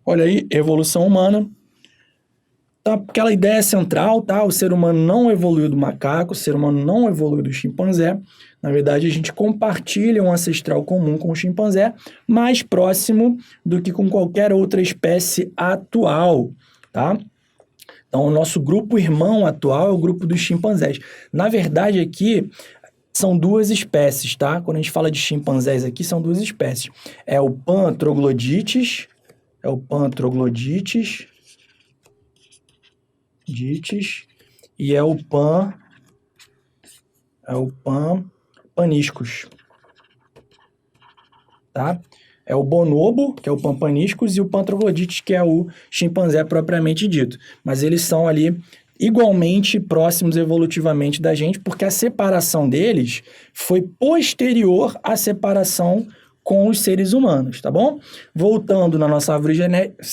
Olha aí, evolução humana. Tá, aquela ideia central, tá? O ser humano não evoluiu do macaco, o ser humano não evoluiu do chimpanzé. Na verdade, a gente compartilha um ancestral comum com o chimpanzé, mais próximo do que com qualquer outra espécie atual, tá? Então, o nosso grupo irmão atual é o grupo dos chimpanzés. Na verdade, aqui são duas espécies, tá? Quando a gente fala de chimpanzés aqui, são duas espécies. É o Pan troglodytes, e é o Pan paniscus, tá? É o bonobo, que é o Pan paniscus, e o Pan troglodytes, que é o chimpanzé propriamente dito. Mas eles são ali igualmente próximos evolutivamente da gente, porque a separação deles foi posterior à separação com os seres humanos, tá bom? Voltando na nossa árvore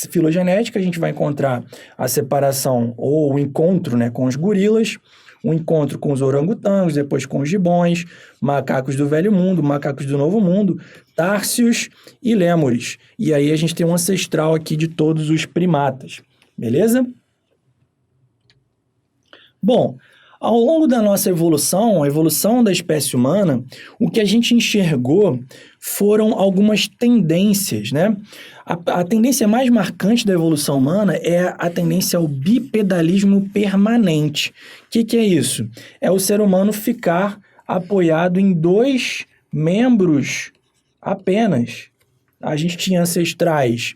filogenética, a gente vai encontrar a separação ou o encontro, né, com os gorilas, o encontro com os orangotangos, depois com os gibões, macacos do Velho Mundo, macacos do Novo Mundo, társios e lêmures. E aí a gente tem um ancestral aqui de todos os primatas, beleza? Bom, ao longo da nossa evolução, a evolução da espécie humana, o que a gente enxergou foram algumas tendências, né? A tendência mais marcante da evolução humana é a tendência ao bipedalismo permanente. O que é isso? É o ser humano ficar apoiado em dois membros apenas. A gente tinha ancestrais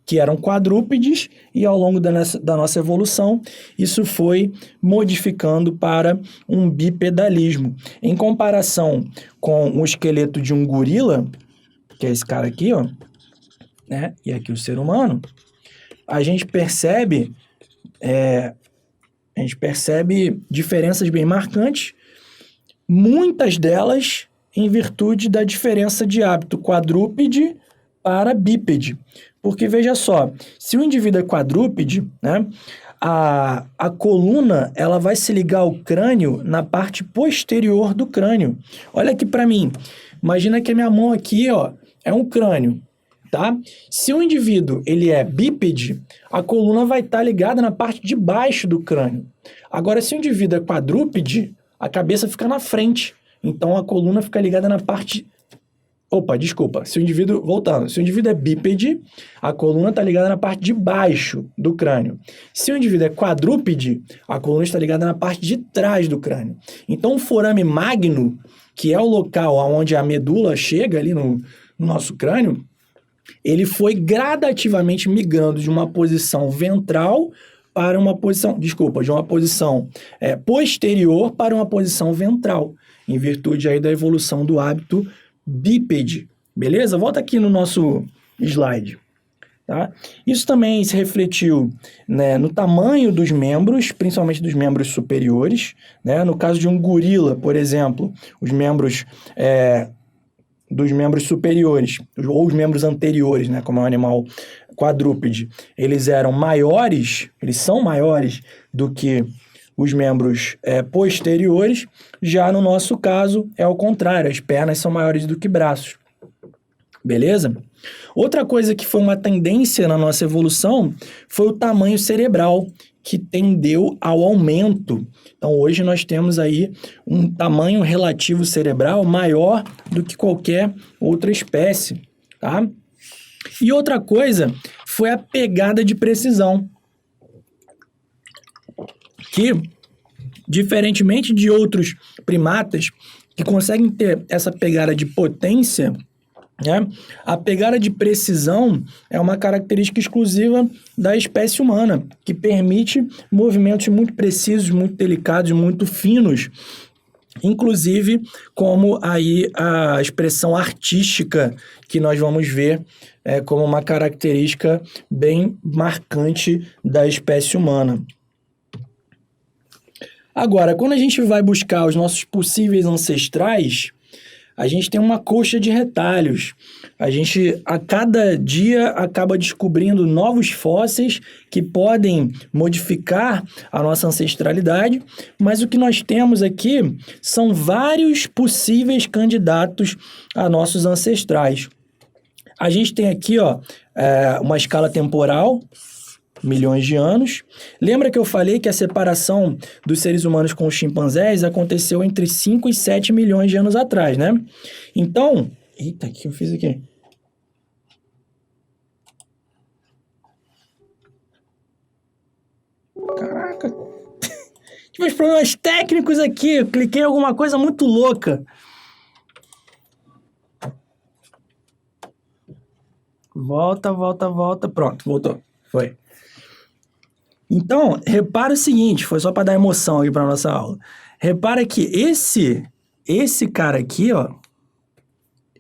que eram quadrúpedes, e ao longo da nossa evolução, isso foi modificando para um bipedalismo. Em comparação com o esqueleto de um gorila, que é esse cara aqui, ó, né? E aqui o ser humano, a gente percebe diferenças bem marcantes, muitas delas em virtude da diferença de hábito quadrúpede para bípede. Porque, veja só, se o indivíduo é quadrúpede, né, a coluna ela vai se ligar ao crânio na parte posterior do crânio. Olha aqui para mim. Imagina que a minha mão aqui, ó, é um crânio, tá? Se o indivíduo ele é bípede, a coluna vai estar ligada na parte de baixo do crânio. Agora, se o indivíduo é quadrúpede, a cabeça fica na frente. Então, a coluna fica ligada na parte... se o indivíduo é bípede, a coluna está ligada na parte de baixo do crânio. Se o indivíduo é quadrúpede, a coluna está ligada na parte de trás do crânio. Então, o forame magno, que é o local onde a medula chega ali no nosso crânio, ele foi gradativamente migrando de uma posição ventral para uma posição, de uma posição posterior para uma posição ventral, em virtude aí da evolução do hábito bípede, beleza? Volta aqui no nosso slide, tá? Isso também se refletiu, né, no tamanho dos membros, principalmente dos membros superiores, né? No caso de um gorila, por exemplo, os membros dos membros superiores, ou os membros anteriores, né, como é um animal quadrúpede, eles são maiores do que os membros posteriores. Já no nosso caso é o contrário, as pernas são maiores do que braços, beleza? Outra coisa que foi uma tendência na nossa evolução foi o tamanho cerebral, que tendeu ao aumento. Então, hoje nós temos aí um tamanho relativo cerebral maior do que qualquer outra espécie, tá? E outra coisa foi a pegada de precisão, que, diferentemente de outros primatas que conseguem ter essa pegada de potência, né, a pegada de precisão é uma característica exclusiva da espécie humana, que permite movimentos muito precisos, muito delicados, muito finos, inclusive como aí a expressão artística que nós vamos ver como uma característica bem marcante da espécie humana. Agora, quando a gente vai buscar os nossos possíveis ancestrais, a gente tem uma coxa de retalhos. A gente, a cada dia, acaba descobrindo novos fósseis que podem modificar a nossa ancestralidade, mas o que nós temos aqui são vários possíveis candidatos a nossos ancestrais. A gente tem aqui, ó, uma escala temporal, milhões de anos. Lembra que eu falei que a separação dos seres humanos com os chimpanzés aconteceu entre 5 e 7 milhões de anos atrás, né? Então... Eita, o que eu fiz aqui? Caraca! Tive uns problemas técnicos aqui. Eu cliquei em alguma coisa muito louca. Volta. Pronto, voltou. Foi. Então, repara o seguinte, foi só para dar emoção aqui para nossa aula. Repara que esse cara aqui, ó,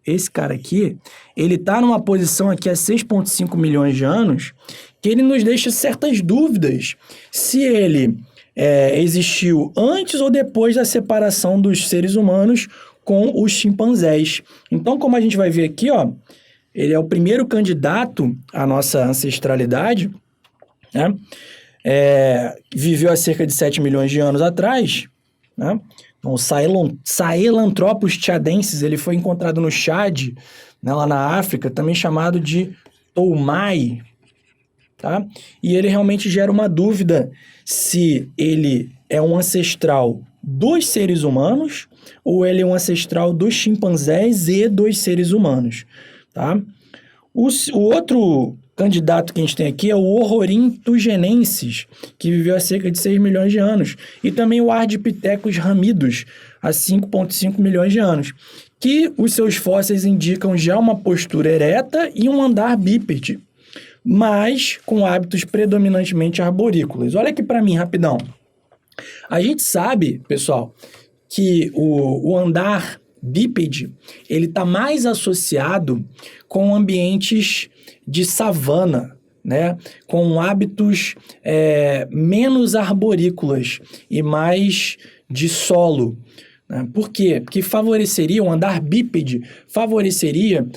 esse cara aqui, ele tá numa posição aqui há 6,5 milhões de anos, que ele nos deixa certas dúvidas se ele existiu antes ou depois da separação dos seres humanos com os chimpanzés. Então, como a gente vai ver aqui, ó, ele é o primeiro candidato à nossa ancestralidade, né? Viveu há cerca de 7 milhões de anos atrás, né? Então, o Sahelanthropus tchadensis, ele foi encontrado no Chad, né, lá na África, também chamado de Toumai, tá? E ele realmente gera uma dúvida se ele é um ancestral dos seres humanos ou ele é um ancestral dos chimpanzés e dos seres humanos, tá? O outro candidato que a gente tem aqui é o Ororhyntugenensis, que viveu há cerca de 6 milhões de anos, e também o Ardipithecus ramidus, há 5,5 milhões de anos, que os seus fósseis indicam já uma postura ereta e um andar bípede, mas com hábitos predominantemente arborícolas. Olha aqui para mim, rapidão. A gente sabe, pessoal, que o andar bípede, ele está mais associado com ambientes de savana, né? Com hábitos menos arborícolas e mais de solo. Né? Por quê? Porque favoreceria, um andar bípede favoreceria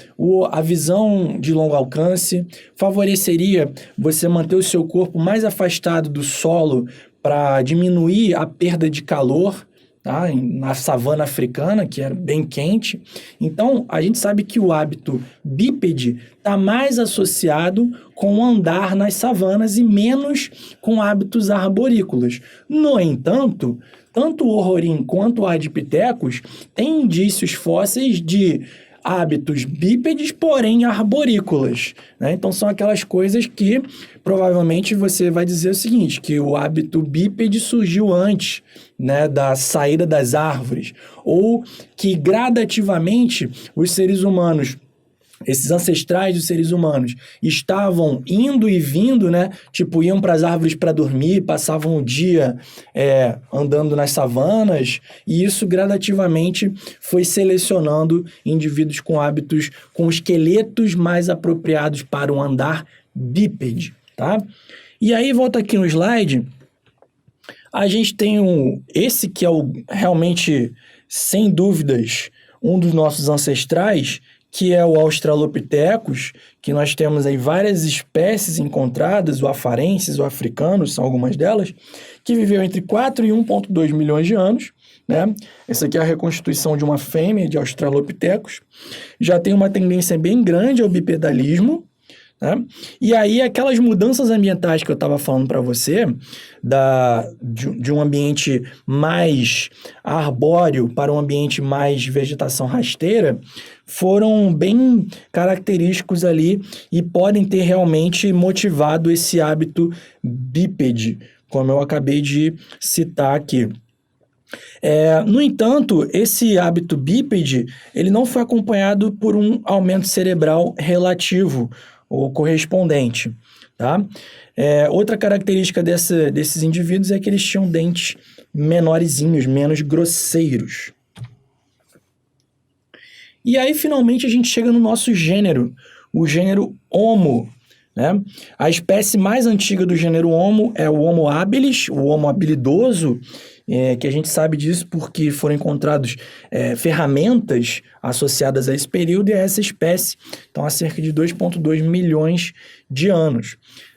a visão de longo alcance, favoreceria você manter o seu corpo mais afastado do solo para diminuir a perda de calor, tá? Na savana africana, que era bem quente. Então, a gente sabe que o hábito bípede está mais associado com andar nas savanas e menos com hábitos arborícolas. No entanto, tanto o Ororhyn quanto o Ardipithecus têm indícios fósseis de hábitos bípedes, porém arborícolas, né? Então, são aquelas coisas que provavelmente você vai dizer o seguinte, que o hábito bípede surgiu antes, né, da saída das árvores, ou que gradativamente os seres humanos, esses ancestrais dos seres humanos, estavam indo e vindo, né? Tipo, iam para as árvores para dormir, passavam o dia andando nas savanas, e isso gradativamente foi selecionando indivíduos com hábitos, com esqueletos mais apropriados para o andar bípede, tá? E aí, volta aqui no slide, a gente tem esse que é realmente, sem dúvidas, um dos nossos ancestrais, que é o Australopithecus, que nós temos aí várias espécies encontradas, o afarensis, o africano, são algumas delas, que viveu entre 4 e 1,2 milhões de anos, né? Essa aqui é a reconstituição de uma fêmea de Australopithecus. Já tem uma tendência bem grande ao bipedalismo, né? E aí, aquelas mudanças ambientais que eu estava falando para você, de um ambiente mais arbóreo para um ambiente mais de vegetação rasteira, foram bem característicos ali e podem ter realmente motivado esse hábito bípede, como eu acabei de citar aqui. No entanto, esse hábito bípede, ele não foi acompanhado por um aumento cerebral relativo ou correspondente, tá? Outra característica desses indivíduos é que eles tinham dentes menorzinhos, menos grosseiros. E aí, finalmente, a gente chega no nosso gênero, o gênero Homo, né? A espécie mais antiga do gênero Homo é o Homo habilis, o Homo habilidoso, que a gente sabe disso porque foram encontrados ferramentas associadas a esse período e a essa espécie, então há cerca de 2,2 milhões de anos.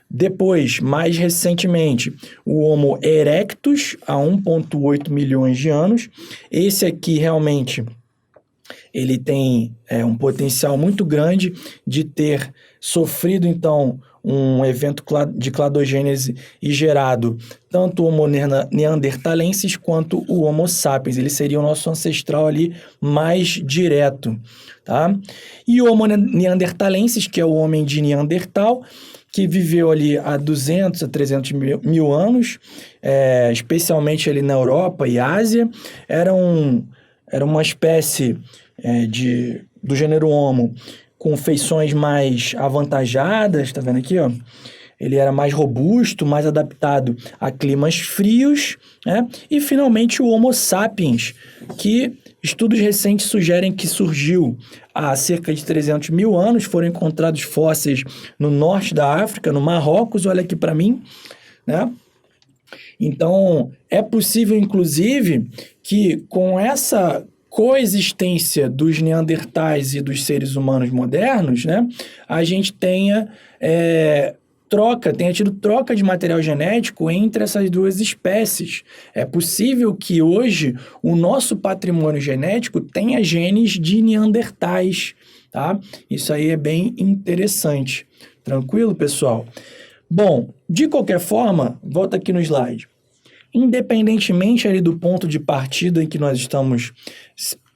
Depois, mais recentemente, o Homo erectus, há 1,8 milhões de anos. Esse aqui realmente ele tem um potencial muito grande de ter sofrido, então, um evento de cladogênese e gerado tanto o Homo neanderthalensis quanto o Homo sapiens. Ele seria o nosso ancestral ali mais direto, tá? E o Homo neanderthalensis, que é o homem de Neandertal, que viveu ali há 200 a 300 mil anos, especialmente ali na Europa e Ásia, era uma espécie do gênero Homo com feições mais avantajadas, tá vendo aqui, ó? Ele era mais robusto, mais adaptado a climas frios, né? E finalmente o Homo sapiens, que estudos recentes sugerem que surgiu há cerca de 300 mil anos, foram encontrados fósseis no norte da África, no Marrocos, olha aqui para mim, né? Então, é possível, inclusive, que com essa coexistência dos neandertais e dos seres humanos modernos, né, a gente tenha tido troca de material genético entre essas duas espécies. É possível que hoje o nosso patrimônio genético tenha genes de neandertais, tá? Isso aí é bem interessante. Tranquilo, pessoal? Bom, de qualquer forma, volta aqui no slide. Independentemente ali do ponto de partida em que nós estamos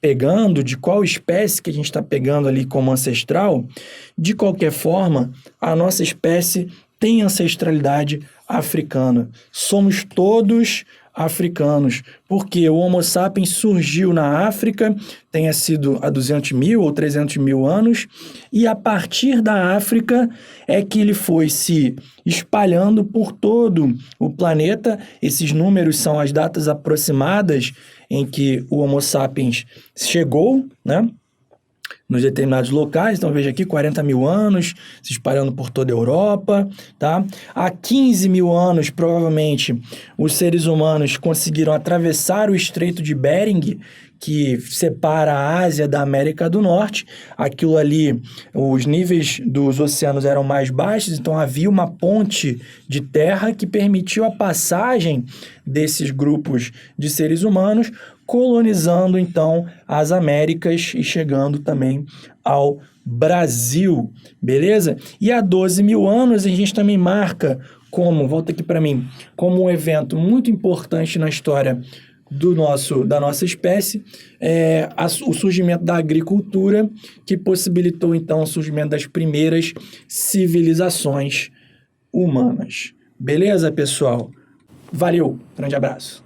pegando, de qual espécie que a gente está pegando ali como ancestral, de qualquer forma, a nossa espécie tem ancestralidade africana. Somos todos africanos, porque o Homo sapiens surgiu na África, tenha sido há 200 mil ou 300 mil anos, e a partir da África é que ele foi se espalhando por todo o planeta. Esses números são as datas aproximadas em que o Homo sapiens chegou, né, nos determinados locais. Então, veja aqui, 40 mil anos, se espalhando por toda a Europa, tá? Há 15 mil anos, provavelmente, os seres humanos conseguiram atravessar o Estreito de Bering, que separa a Ásia da América do Norte. Aquilo ali, os níveis dos oceanos eram mais baixos, então havia uma ponte de terra que permitiu a passagem desses grupos de seres humanos, colonizando, então, as Américas e chegando também ao Brasil, beleza? E há 12 mil anos a gente também marca volta aqui para mim, como um evento muito importante na história da nossa espécie, o surgimento da agricultura, que possibilitou, então, o surgimento das primeiras civilizações humanas. Beleza, pessoal? Valeu, grande abraço.